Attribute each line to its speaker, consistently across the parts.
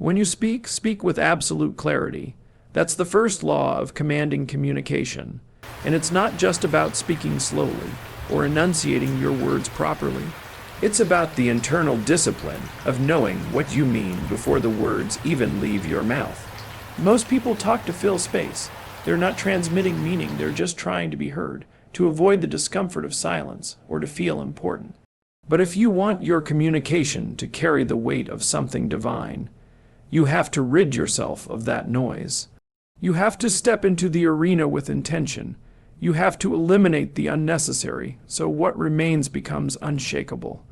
Speaker 1: When you speak, speak with absolute clarity. That's the first law of commanding communication. And it's not just about speaking slowly or enunciating your words properly. It's about the internal discipline of knowing what you mean before the words even leave your mouth. Most people talk to fill space. They're not transmitting meaning, they're just trying to be heard, to avoid the discomfort of silence or to feel important. But if you want your communication to carry the weight of something divine, you have to rid yourself of that noise. You have to step into the arena with intention. You have to eliminate the unnecessary, so what remains becomes unshakable.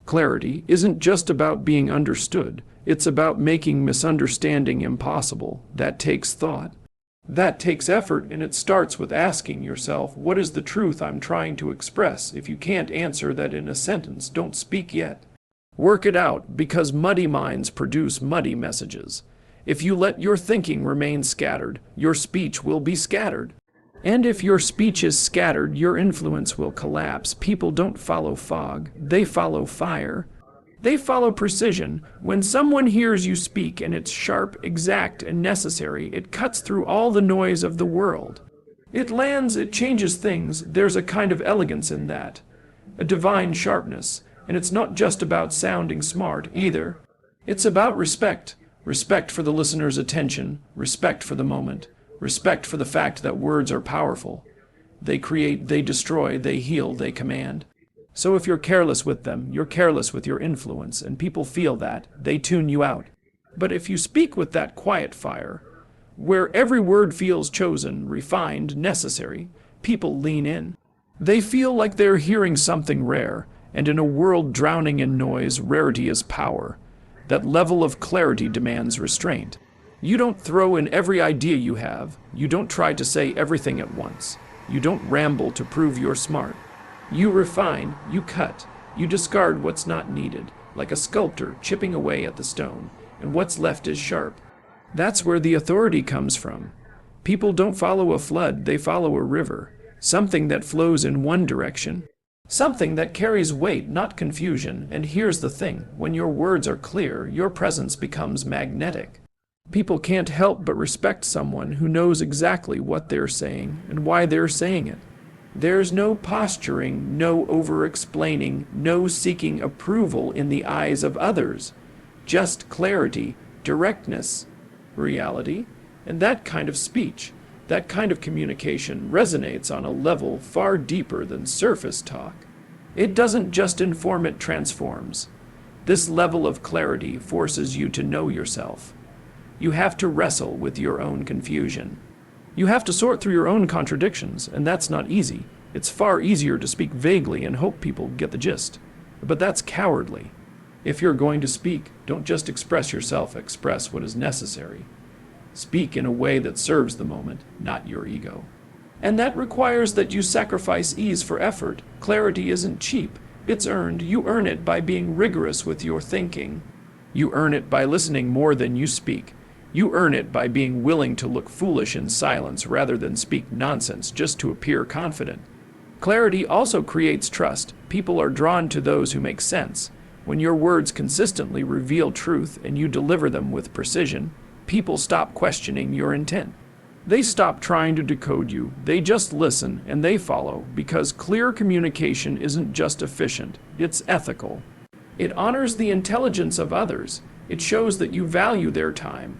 Speaker 1: Clarity isn't just about being understood. It's about making misunderstanding impossible. That takes thought. That takes effort, and it starts with asking yourself, what is the truth I'm trying to express? If you can't answer that in a sentence, don't speak yet. Work it out, because muddy minds produce muddy messages. If you let your thinking remain scattered, your speech will be scattered. And if your speech is scattered, your influence will collapse. People don't follow fog, they follow fire. They follow precision. When someone hears you speak and it's sharp, exact, and necessary, it cuts through all the noise of the world. It lands, it changes things. There's a kind of elegance in that, a divine sharpness. And it's not just about sounding smart either. It's about respect. Respect for the listener's attention, respect for the moment, respect for the fact that words are powerful. They create, they destroy, they heal, they command. So if you're careless with them, you're careless with your influence, and people feel that, they tune you out. But if you speak with that quiet fire, where every word feels chosen, refined, necessary, people lean in. They feel like they're hearing something rare, and in a world drowning in noise, rarity is power. That level of clarity demands restraint. You don't throw in every idea you have. You don't try to say everything at once. You don't ramble to prove you're smart. You refine, you cut, you discard what's not needed, like a sculptor chipping away at the stone, and what's left is sharp. That's where the authority comes from. People don't follow a flood, they follow a river, something that flows in one direction. Something that carries weight, not confusion. And here's the thing, when your words are clear, your presence becomes magnetic. People can't help but respect someone who knows exactly what they're saying and why they're saying it. There's no posturing, no over-explaining, no seeking approval in the eyes of others. Just clarity, directness, reality, and that kind of speech. That kind of communication resonates on a level far deeper than surface talk. It doesn't just inform, it transforms. This level of clarity forces you to know yourself. You have to wrestle with your own confusion. You have to sort through your own contradictions, and that's not easy. It's far easier to speak vaguely and hope people get the gist. But that's cowardly. If you're going to speak, don't just express yourself, express what is necessary. Speak in a way that serves the moment, not your ego. And that requires that you sacrifice ease for effort. Clarity isn't cheap. It's earned. You earn it by being rigorous with your thinking. You earn it by listening more than you speak. You earn it by being willing to look foolish in silence rather than speak nonsense just to appear confident. Clarity also creates trust. People are drawn to those who make sense. When your words consistently reveal truth and you deliver them with precision, people stop questioning your intent. They stop trying to decode you. They just listen and they follow, because clear communication isn't just efficient, it's ethical. It honors the intelligence of others. It shows that you value their time.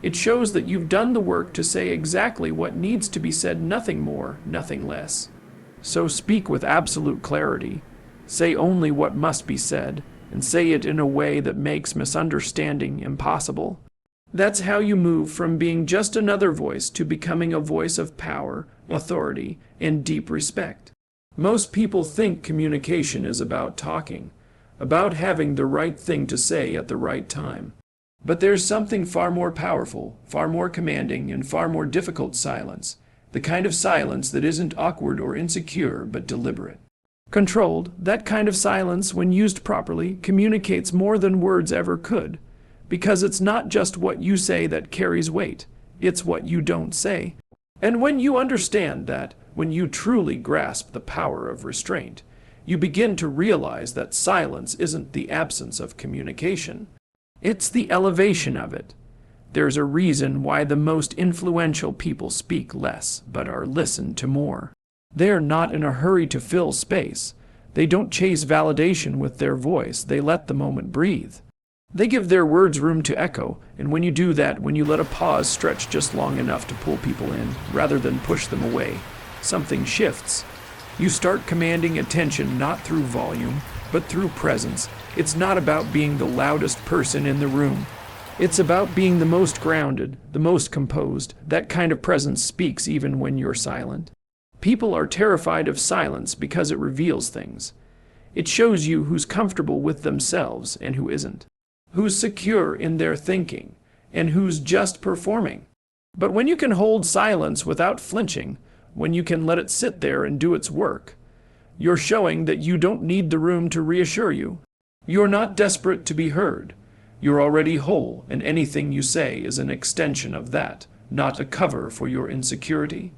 Speaker 1: It shows that you've done the work to say exactly what needs to be said, nothing more, nothing less. So speak with absolute clarity. Say only what must be said, and say it in a way that makes misunderstanding impossible. That's how you move from being just another voice to becoming a voice of power, authority, and deep respect. Most people think communication is about talking, about having the right thing to say at the right time. But there's something far more powerful, far more commanding, and far more difficult silence. The kind of silence that isn't awkward or insecure, but deliberate. Controlled, that kind of silence, when used properly, communicates more than words ever could. Because it's not just what you say that carries weight, it's what you don't say. And when you understand that, when you truly grasp the power of restraint, you begin to realize that silence isn't the absence of communication. It's the elevation of it. There's a reason why the most influential people speak less, but are listened to more. They're not in a hurry to fill space. They don't chase validation with their voice. They let the moment breathe. They give their words room to echo, and when you do that, when you let a pause stretch just long enough to pull people in, rather than push them away, something shifts. You start commanding attention not through volume, but through presence. It's not about being the loudest person in the room. It's about being the most grounded, the most composed. That kind of presence speaks even when you're silent. People are terrified of silence because it reveals things. It shows you who's comfortable with themselves and who isn't, who's secure in their thinking and who's just performing. But when you can hold silence without flinching, when you can let it sit there and do its work, you're showing that you don't need the room to reassure you. You're not desperate to be heard. You're already whole, and anything you say is an extension of that, not a cover for your insecurity.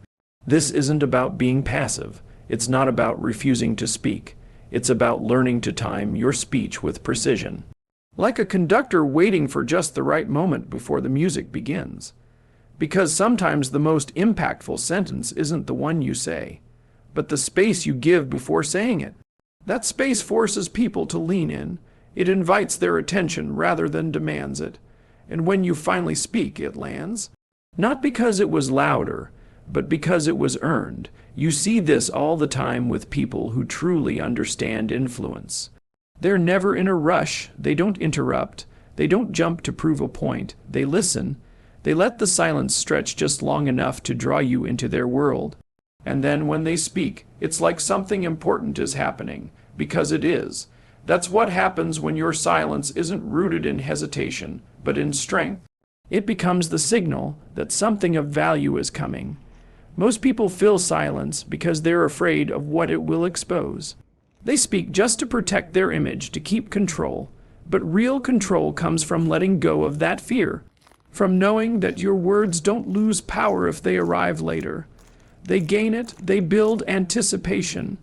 Speaker 1: This isn't about being passive. It's not about refusing to speak. It's about learning to time your speech with precision. Like a conductor waiting for just the right moment before the music begins. Because sometimes the most impactful sentence isn't the one you say, but the space you give before saying it. That space forces people to lean in. It invites their attention rather than demands it. And when you finally speak, it lands. Not because it was louder, but because it was earned. You see this all the time with people who truly understand influence. They're never in a rush. They don't interrupt. They don't jump to prove a point. They listen. They let the silence stretch just long enough to draw you into their world. And then when they speak, it's like something important is happening, because it is. That's what happens when your silence isn't rooted in hesitation, but in strength. It becomes the signal that something of value is coming. Most people fill silence because they're afraid of what it will expose. They speak just to protect their image, to keep control. But real control comes from letting go of that fear, from knowing that your words don't lose power if they arrive later. They gain it, they build anticipation.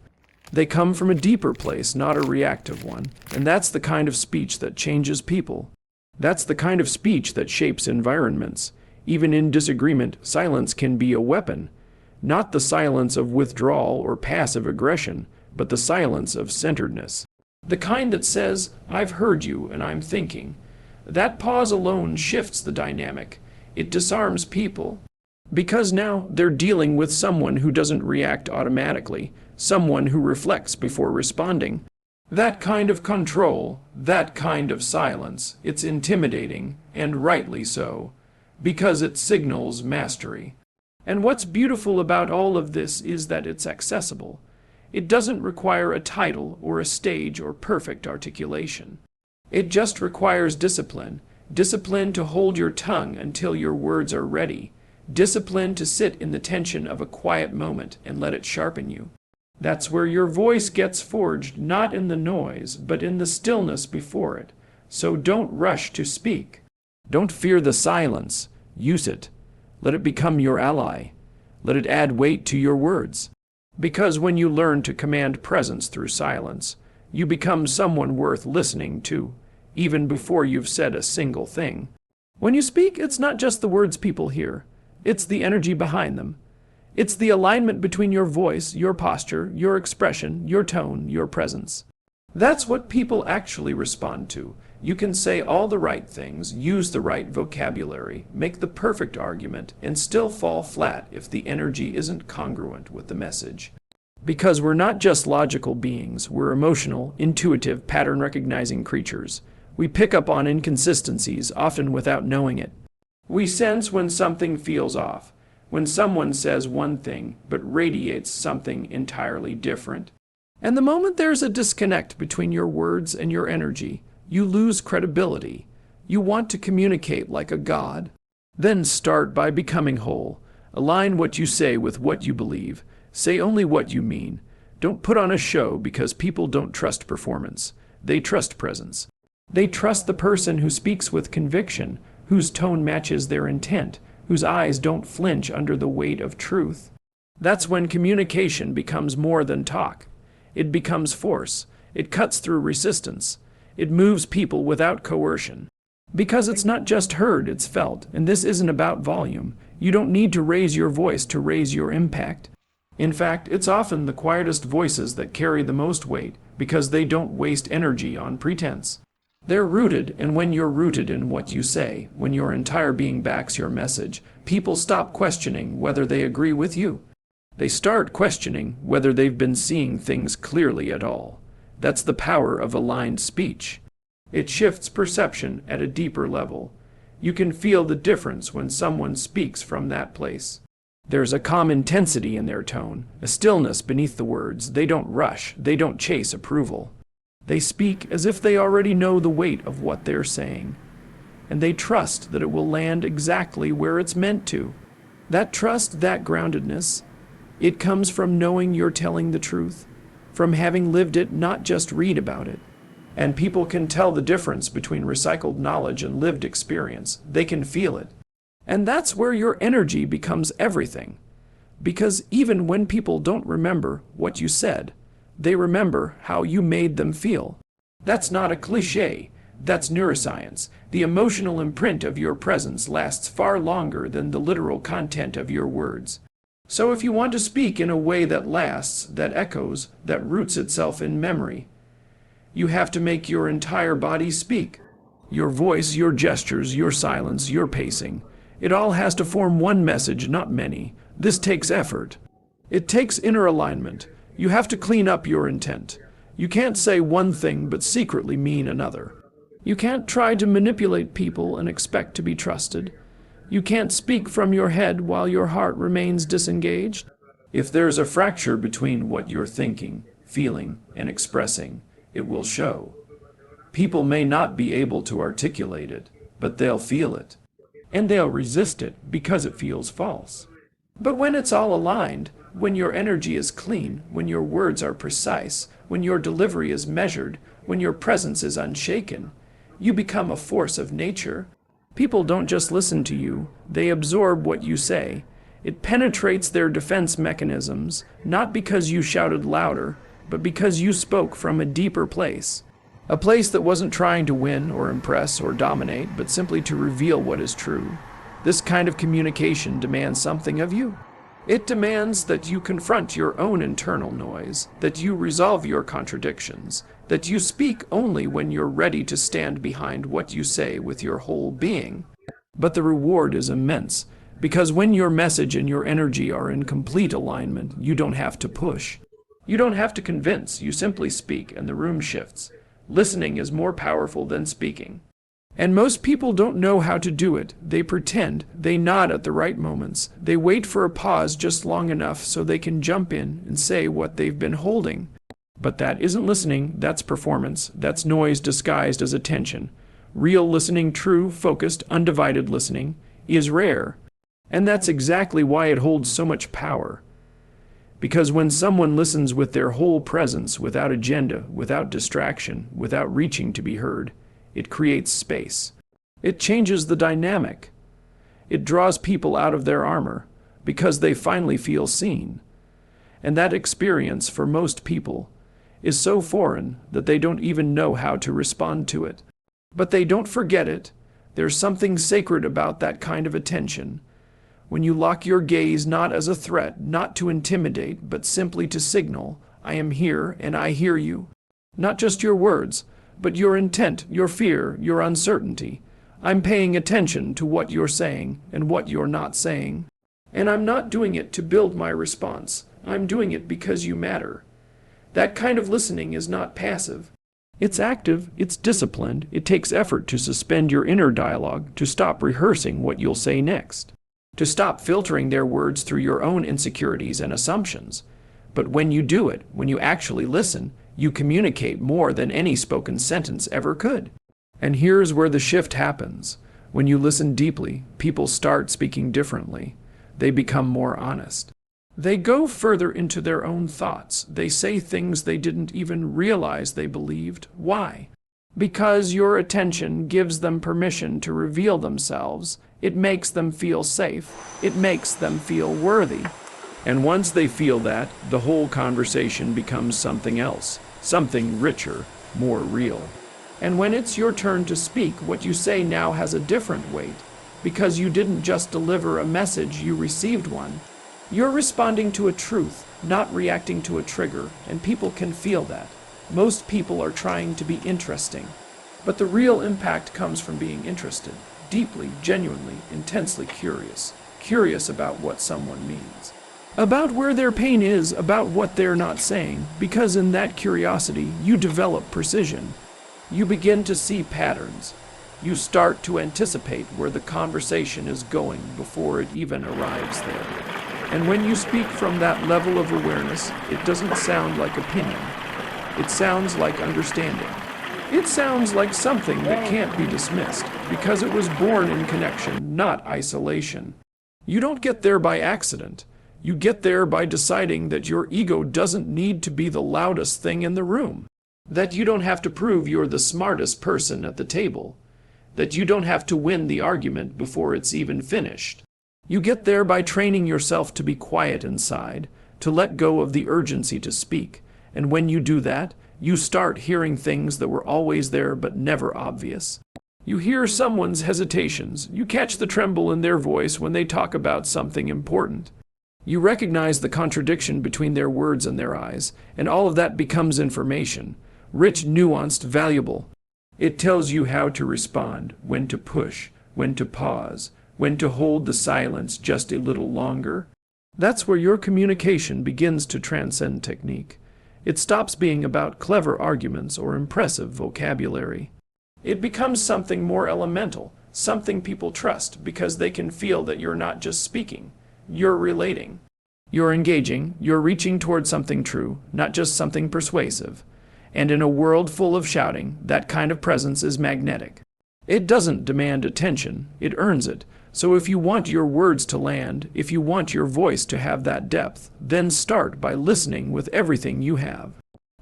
Speaker 1: They come from a deeper place, not a reactive one. And that's the kind of speech that changes people. That's the kind of speech that shapes environments. Even in disagreement, silence can be a weapon. Not the silence of withdrawal or passive aggression, but the silence of centeredness. The kind that says, "I've heard you and I'm thinking." That pause alone shifts the dynamic. It disarms people. Because now they're dealing with someone who doesn't react automatically, someone who reflects before responding. That kind of control, that kind of silence, it's intimidating, and rightly so, because it signals mastery. And what's beautiful about all of this is that it's accessible. It doesn't require a title or a stage or perfect articulation. It just requires discipline. Discipline to hold your tongue until your words are ready. Discipline to sit in the tension of a quiet moment and let it sharpen you. That's where your voice gets forged, not in the noise, but in the stillness before it. So don't rush to speak. Don't fear the silence. Use it. Let it become your ally. Let it add weight to your words. Because when you learn to command presence through silence, you become someone worth listening to, even before you've said a single thing. When you speak, it's not just the words people hear. It's the energy behind them. It's the alignment between your voice, your posture, your expression, your tone, your presence. That's what people actually respond to. You can say all the right things, use the right vocabulary, make the perfect argument, and still fall flat if the energy isn't congruent with the message. Because we're not just logical beings, we're emotional, intuitive, pattern-recognizing creatures. We pick up on inconsistencies, often without knowing it. We sense when something feels off, when someone says one thing but radiates something entirely different. And the moment there's a disconnect between your words and your energy, you lose credibility. You want to communicate like a god. Then start by becoming whole. Align what you say with what you believe. Say only what you mean. Don't put on a show, because people don't trust performance. They trust presence. They trust the person who speaks with conviction, whose tone matches their intent, whose eyes don't flinch under the weight of truth. That's when communication becomes more than talk. It becomes force. It cuts through resistance. It moves people without coercion. Because it's not just heard, it's felt, and this isn't about volume. You don't need to raise your voice to raise your impact. In fact, it's often the quietest voices that carry the most weight because they don't waste energy on pretense. They're rooted, and when you're rooted in what you say, when your entire being backs your message, people stop questioning whether they agree with you. They start questioning whether they've been seeing things clearly at all. That's the power of aligned speech. It shifts perception at a deeper level. You can feel the difference when someone speaks from that place. There's a calm intensity in their tone, a stillness beneath the words. They don't rush, they don't chase approval. They speak as if they already know the weight of what they're saying, and they trust that it will land exactly where it's meant to. That trust, that groundedness, it comes from knowing you're telling the truth, from having lived it, not just read about it. And people can tell the difference between recycled knowledge and lived experience. They can feel it. And that's where your energy becomes everything. Because even when people don't remember what you said, they remember how you made them feel. That's not a cliché. That's neuroscience. The emotional imprint of your presence lasts far longer than the literal content of your words. So if you want to speak in a way that lasts, that echoes, that roots itself in memory, you have to make your entire body speak. Your voice, your gestures, your silence, your pacing. It all has to form one message, not many. This takes effort. It takes inner alignment. You have to clean up your intent. You can't say one thing but secretly mean another. You can't try to manipulate people and expect to be trusted. You can't speak from your head while your heart remains disengaged. If there's a fracture between what you're thinking, feeling, and expressing, it will show. People may not be able to articulate it, but they'll feel it. And they'll resist it because it feels false. But when it's all aligned, when your energy is clean, when your words are precise, when your delivery is measured, when your presence is unshaken, you become a force of nature. People don't just listen to you, they absorb what you say. It penetrates their defense mechanisms, not because you shouted louder, but because you spoke from a deeper place. A place that wasn't trying to win or impress or dominate, but simply to reveal what is true. This kind of communication demands something of you. It demands that you confront your own internal noise, that you resolve your contradictions, that you speak only when you're ready to stand behind what you say with your whole being. But the reward is immense, because when your message and your energy are in complete alignment, you don't have to push. You don't have to convince, you simply speak and the room shifts. Listening is more powerful than speaking. And most people don't know how to do it. They pretend, they nod at the right moments. They wait for a pause just long enough so they can jump in and say what they've been holding. But that isn't listening, that's performance. That's noise disguised as attention. Real listening, true, focused, undivided listening, is rare. And that's exactly why it holds so much power. Because when someone listens with their whole presence, without agenda, without distraction, without reaching to be heard, it creates space. It changes the dynamic. It draws people out of their armor because they finally feel seen. And that experience, for most people, is so foreign that they don't even know how to respond to it. But they don't forget it. There's something sacred about that kind of attention. When you lock your gaze not as a threat, not to intimidate, but simply to signal, I am here and I hear you. Not just your words, but your intent, your fear, your uncertainty. I'm paying attention to what you're saying and what you're not saying. And I'm not doing it to build my response. I'm doing it because you matter. That kind of listening is not passive. It's active, it's disciplined, it takes effort to suspend your inner dialogue, to stop rehearsing what you'll say next, to stop filtering their words through your own insecurities and assumptions. But when you do it, when you actually listen, you communicate more than any spoken sentence ever could. And here's where the shift happens. When you listen deeply, people start speaking differently. They become more honest. They go further into their own thoughts. They say things they didn't even realize they believed. Why? Because your attention gives them permission to reveal themselves. It makes them feel safe. It makes them feel worthy. And once they feel that, the whole conversation becomes something else, something richer, more real. And when it's your turn to speak, what you say now has a different weight, because you didn't just deliver a message, you received one. You're responding to a truth, not reacting to a trigger, and people can feel that. Most people are trying to be interesting, but the real impact comes from being interested, deeply, genuinely, intensely curious. Curious about what someone means, about where their pain is, about what they're not saying, because in that curiosity, you develop precision. You begin to see patterns. You start to anticipate where the conversation is going before it even arrives there. And when you speak from that level of awareness, it doesn't sound like opinion. It sounds like understanding. It sounds like something that can't be dismissed, because it was born in connection, not isolation. You don't get there by accident. You get there by deciding that your ego doesn't need to be the loudest thing in the room, that you don't have to prove you're the smartest person at the table, that you don't have to win the argument before it's even finished. You get there by training yourself to be quiet inside, to let go of the urgency to speak, and when you do that, you start hearing things that were always there but never obvious. You hear someone's hesitations. You catch the tremble in their voice when they talk about something important. You recognize the contradiction between their words and their eyes, and all of that becomes information, rich, nuanced, valuable. It tells you how to respond, when to push, when to pause, when to hold the silence just a little longer. That's where your communication begins to transcend technique. It stops being about clever arguments or impressive vocabulary. It becomes something more elemental, something people trust because they can feel that you're not just speaking, you're relating. You're engaging, you're reaching toward something true, not just something persuasive. And in a world full of shouting, that kind of presence is magnetic. It doesn't demand attention, it earns it. So if you want your words to land, if you want your voice to have that depth, then start by listening with everything you have.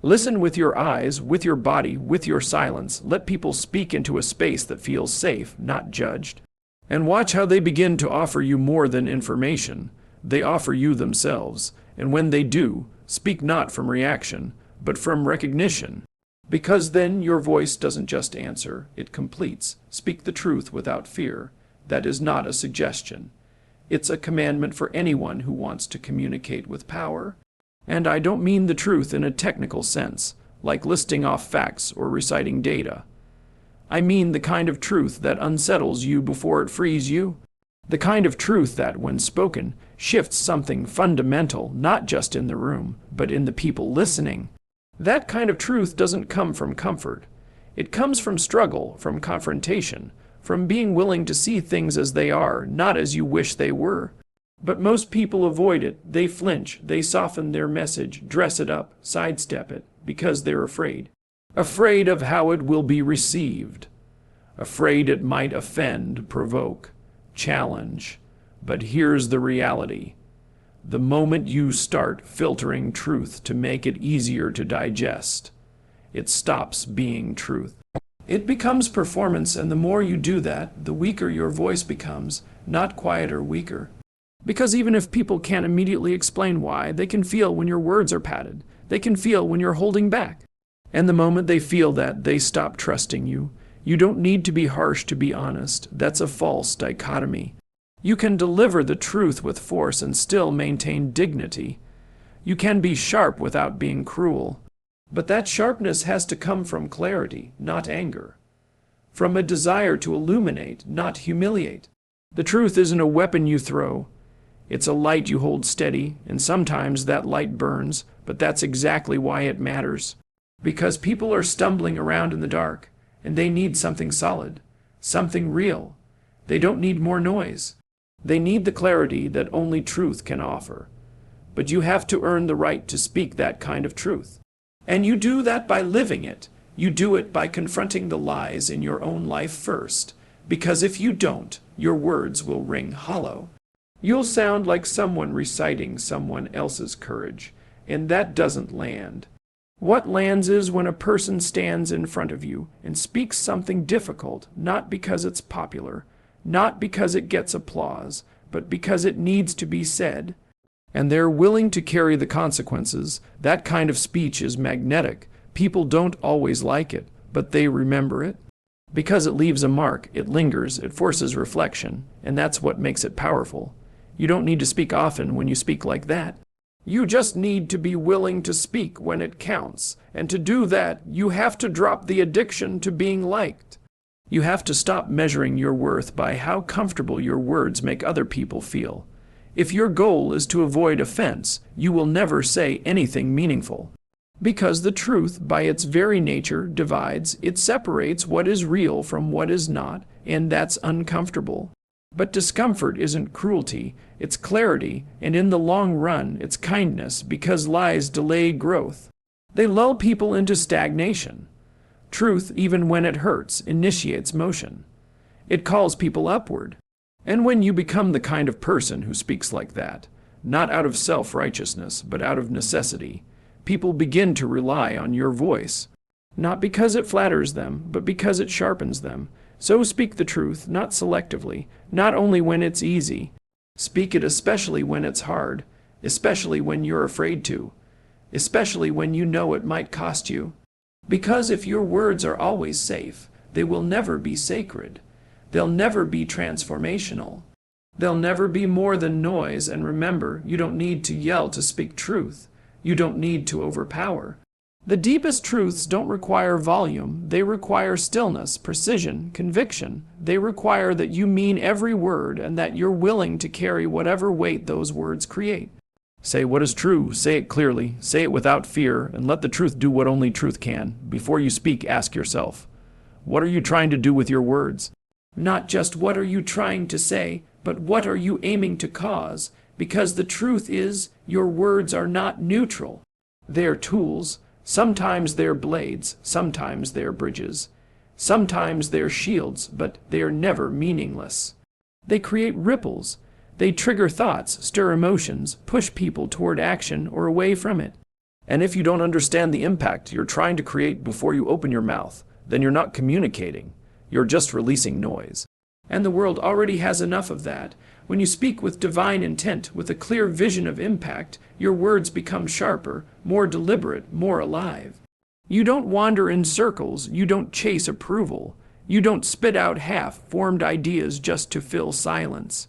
Speaker 1: Listen with your eyes, with your body, with your silence. Let people speak into a space that feels safe, not judged. And watch how they begin to offer you more than information. They offer you themselves. And when they do, speak not from reaction, but from recognition. Because then your voice doesn't just answer, it completes. Speak the truth without fear. That is not a suggestion. It's a commandment for anyone who wants to communicate with power. And I don't mean the truth in a technical sense, like listing off facts or reciting data. I mean the kind of truth that unsettles you before it frees you. The kind of truth that, when spoken, shifts something fundamental, not just in the room, but in the people listening. That kind of truth doesn't come from comfort. It comes from struggle, from confrontation, from being willing to see things as they are, not as you wish they were. But most people avoid it. They flinch, they soften their message, dress it up, sidestep it, because they're afraid. Afraid of how it will be received. Afraid it might offend, provoke, challenge. But here's the reality. The moment you start filtering truth to make it easier to digest, it stops being truth. It becomes performance, and the more you do that, the weaker your voice becomes, not quieter, weaker. Because even if people can't immediately explain why, they can feel when your words are padded. They can feel when you're holding back. And the moment they feel that, they stop trusting you. You don't need to be harsh to be honest. That's a false dichotomy. You can deliver the truth with force and still maintain dignity. You can be sharp without being cruel. But that sharpness has to come from clarity, not anger. From a desire to illuminate, not humiliate. The truth isn't a weapon you throw. It's a light you hold steady, and sometimes that light burns, but that's exactly why it matters. Because people are stumbling around in the dark, and they need something solid, something real. They don't need more noise. They need the clarity that only truth can offer. But you have to earn the right to speak that kind of truth. And you do that by living it. You do it by confronting the lies in your own life first. Because if you don't, your words will ring hollow. You'll sound like someone reciting someone else's courage, and that doesn't land. What lands is when a person stands in front of you and speaks something difficult, not because it's popular, not because it gets applause, but because it needs to be said. And they're willing to carry the consequences. That kind of speech is magnetic. People don't always like it, but they remember it. Because it leaves a mark, it lingers, it forces reflection, and that's what makes it powerful. You don't need to speak often when you speak like that. You just need to be willing to speak when it counts, and to do that, you have to drop the addiction to being liked. You have to stop measuring your worth by how comfortable your words make other people feel. If your goal is to avoid offense, you will never say anything meaningful. Because the truth, by its very nature, divides, it separates what is real from what is not, and that's uncomfortable. But discomfort isn't cruelty, it's clarity, and in the long run, it's kindness, because lies delay growth. They lull people into stagnation. Truth, even when it hurts, initiates motion. It calls people upward. And when you become the kind of person who speaks like that, not out of self-righteousness, but out of necessity, people begin to rely on your voice. Not because it flatters them, but because it sharpens them. So speak the truth, not selectively, not only when it's easy. Speak it especially when it's hard, especially when you're afraid to, especially when you know it might cost you. Because if your words are always safe, they will never be sacred. They'll never be transformational. They'll never be more than noise, and remember, you don't need to yell to speak truth. You don't need to overpower. The deepest truths don't require volume. They require stillness, precision, conviction. They require that you mean every word and that you're willing to carry whatever weight those words create. Say what is true, say it clearly, say it without fear, and let the truth do what only truth can. Before you speak, ask yourself, what are you trying to do with your words? Not just what are you trying to say, but what are you aiming to cause? Because the truth is, your words are not neutral. They're tools. Sometimes they're blades, sometimes they're bridges. Sometimes they're shields, but they are never meaningless. They create ripples. They trigger thoughts, stir emotions, push people toward action or away from it. And if you don't understand the impact you're trying to create before you open your mouth, then you're not communicating. You're just releasing noise. And the world already has enough of that. When you speak with divine intent, with a clear vision of impact, your words become sharper, more deliberate, more alive. You don't wander in circles. You don't chase approval. You don't spit out half-formed ideas just to fill silence.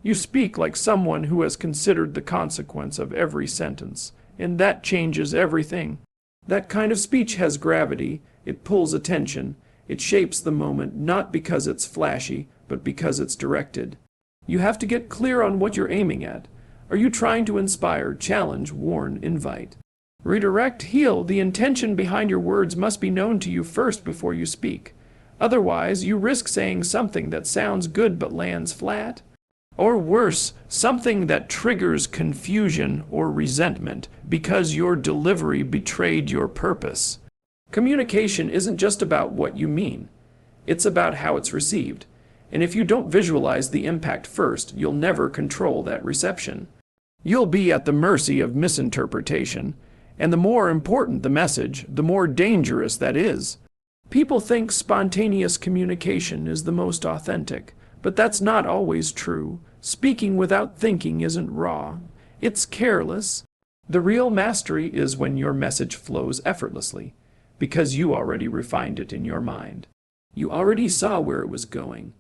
Speaker 1: You speak like someone who has considered the consequence of every sentence, and that changes everything. That kind of speech has gravity. It pulls attention. It shapes the moment, not because it's flashy, but because it's directed. You have to get clear on what you're aiming at. Are you trying to inspire, challenge, warn, invite? Redirect, heal. The intention behind your words must be known to you first before you speak. Otherwise, you risk saying something that sounds good but lands flat. Or worse, something that triggers confusion or resentment because your delivery betrayed your purpose. Communication isn't just about what you mean. It's about how it's received. And if you don't visualize the impact first, you'll never control that reception. You'll be at the mercy of misinterpretation. And the more important the message, the more dangerous that is. People think spontaneous communication is the most authentic, but that's not always true. Speaking without thinking isn't raw. It's careless. The real mastery is when your message flows effortlessly, because you already refined it in your mind. You already saw where it was going.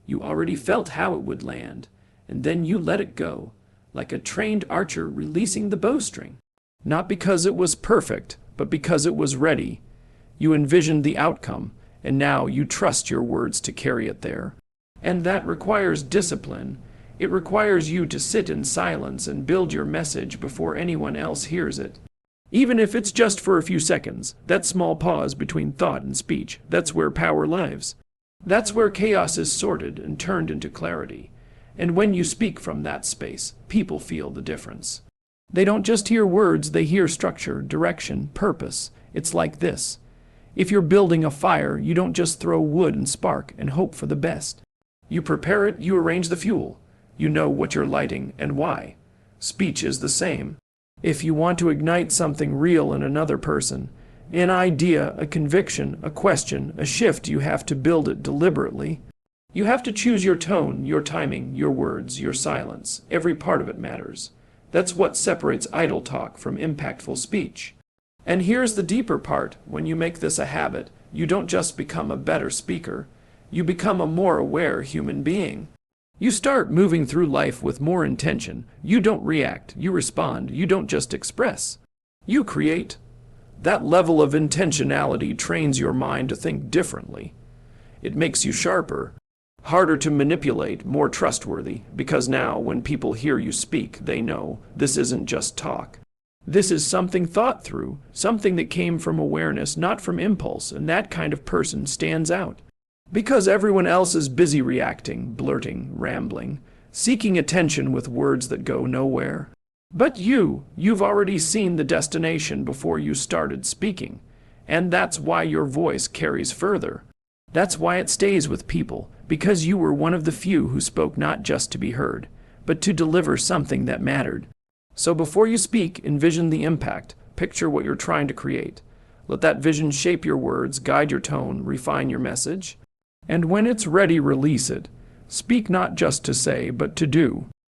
Speaker 1: You already felt how it would land, and then you let it go, like a trained archer releasing the bowstring. Not because it was perfect, but because it was ready. You envisioned the outcome, and now you trust your words to carry it there. And that requires discipline. It requires you to sit in silence and build your message before anyone else hears it. Even if it's just for a few seconds, that small pause between thought and speech, that's where power lives. That's where chaos is sorted and turned into clarity. And when you speak from that space, people feel the difference. They don't just hear words, they hear structure, direction, purpose. It's like this. If you're building a fire, you don't just throw wood and spark and hope for the best. You prepare it, you arrange the fuel. You know what you're lighting and why. Speech is the same. If you want to ignite something real in another person, an idea, a conviction, a question, a shift, you have to build it deliberately. You have to choose your tone, your timing, your words, your silence. Every part of it matters. That's what separates idle talk from impactful speech. And here's the deeper part. When you make this a habit, you don't just become a better speaker, you become a more aware human being. You start moving through life with more intention. You don't react, you respond. You don't just express, you create. That level of intentionality trains your mind to think differently. It makes you sharper, harder to manipulate, more trustworthy, because now when people hear you speak, they know this isn't just talk. This is something thought through, something that came from awareness, not from impulse, and that kind of person stands out. Because everyone else is busy reacting, blurting, rambling, seeking attention with words that go nowhere. But you've already seen the destination before you started speaking, and that's why your voice carries further. That's why it stays with people, because you were one of the few who spoke not just to be heard, but to deliver something that mattered. So before you speak, envision the impact, picture what you're trying to create. Let that vision shape your words, guide your tone, refine your message. And when it's ready, release it. Speak not just to say, but to do.